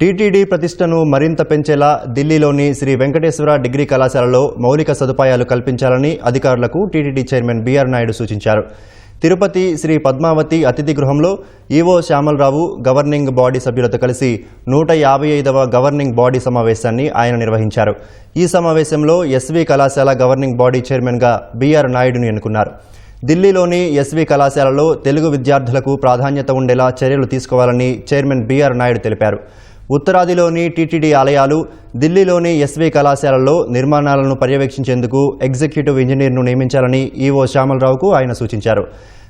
TTD ప్రతిష్టను మరింత పెంచేలా ఢిల్లీలోని శ్రీ వెంకటేశ్వర డిగ్రీ కళాశాలలో మౌలిక సదుపాయాలు కల్పించాలని అధికారులకు టీటీడీ చైర్మన్ బీఆర్ నాయుడు సూచించారు. తిరుపతి శ్రీ పద్మావతి అతిథి గృహంలో ఈవో శ్యామలరావు గవర్నింగ్ బాడీ సభ్యులతో కలిసి 155వ గవర్నింగ్ బాడీ సమావేశాన్ని ఆయన నిర్వహించారు. ఈ సమావేశంలో ఎస్వీ కళాశాల గవర్నింగ్ బాడీ చైర్మన్గా బీఆర్ నాయుడుని ఎన్నుకున్నారు. ఢిల్లీలోని ఎస్వీ కళాశాలలో తెలుగు విద్యార్థులకు ప్రాధాన్యత ఉండేలా చర్యలు తీసుకోవాలని చైర్మన్ బీఆర్ నాయుడు తెలిపారు. ఉత్తరాదిలోని టీటీడీ ఆలయాలు, ఢిల్లీలోని ఎస్వీ కళాశాలలో నిర్మాణాలను పర్యవేక్షించేందుకు ఎగ్జిక్యూటివ్ ఇంజనీర్ను నియమించాలని ఈవో శ్యామలరావుకు ఆయన సూచించారు.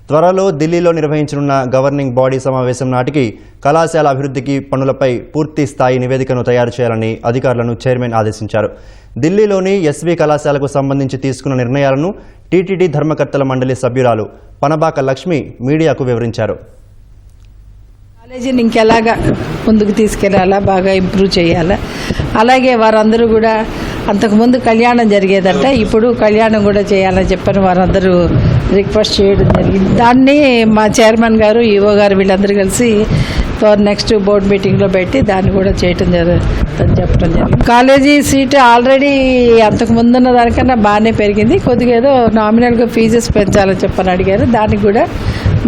త్వరలో ఢిల్లీలో నిర్వహించనున్న గవర్నింగ్ బాడీ సమావేశం నాటికి కళాశాల అభివృద్ధికి పనులపై పూర్తి స్థాయి నివేదికను తయారు చేయాలని అధికారులను చైర్మన్ ఆదేశించారు. ఢిల్లీలోని ఎస్వీ కళాశాలకు సంబంధించి తీసుకున్న నిర్ణయాలను టీటీడీ ధర్మకర్తల మండలి సభ్యురాలు పనబాక లక్ష్మి మీడియాకు వివరించారు. కాలేజీని ఇంకెలాగా ముందుకు తీసుకెళ్లాలా, బాగా ఇంప్రూవ్ చేయాలా. అలాగే వారందరూ కూడా అంతకుముందు కళ్యాణం జరిగేదంట, ఇప్పుడు కళ్యాణం కూడా చేయాలని చెప్పని వారందరూ రిక్వెస్ట్ చేయడం జరిగింది. దాన్ని మా చైర్మన్ గారు, ఈవో గారు వీళ్ళందరూ కలిసి నెక్స్ట్ బోర్డు మీటింగ్లో పెట్టి దాన్ని కూడా చేయటం జరుగుతుందని చెప్పడం జరిగింది. కాలేజీ సీటు ఆల్రెడీ అంతకు ముందున్న దానికన్నా బాగానే పెరిగింది. కొద్దిగా ఏదో నామినల్గా ఫీజెస్ పెంచాలని చెప్పని అడిగారు. దానికి కూడా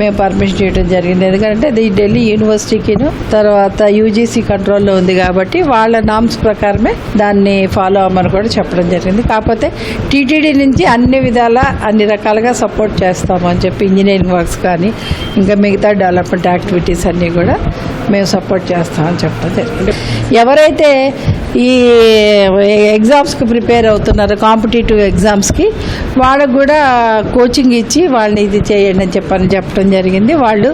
మేము పర్మిషన్ చేయడం జరిగింది. ఎందుకంటే ఇది ఢిల్లీ యూనివర్సిటీకిను తర్వాత యూజీసీ కంట్రోల్లో ఉంది కాబట్టి వాళ్ళ నామ్స్ ప్రకారమే దాన్ని ఫాలో అవ్వమని కూడా చెప్పడం జరిగింది. కాకపోతే టీటీడీ నుంచి అన్ని విధాలా అన్ని రకాలుగా సపోర్ట్ చేస్తాము అని చెప్పి ఇంజనీరింగ్ వర్క్స్ కానీ ఇంకా మిగతా డెవలప్మెంట్ యాక్టివిటీస్ అన్నీ కూడా మేము సపోర్ట్ చేస్తామని చెప్పడం జరిగింది. ఎవరైతే ఈ ఎగ్జామ్స్కి ప్రిపేర్ అవుతున్నారో కాంపిటేటివ్ ఎగ్జామ్స్కి వాళ్ళకు కూడా కోచింగ్ ఇచ్చి వాళ్ళని ఇది చేయండి అని చెప్పడం జరిగింది. వాళ్ళు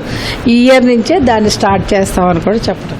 ఈ ఇయర్ నుంచే దాన్ని స్టార్ట్ చేస్తామని కూడా చెప్పడం.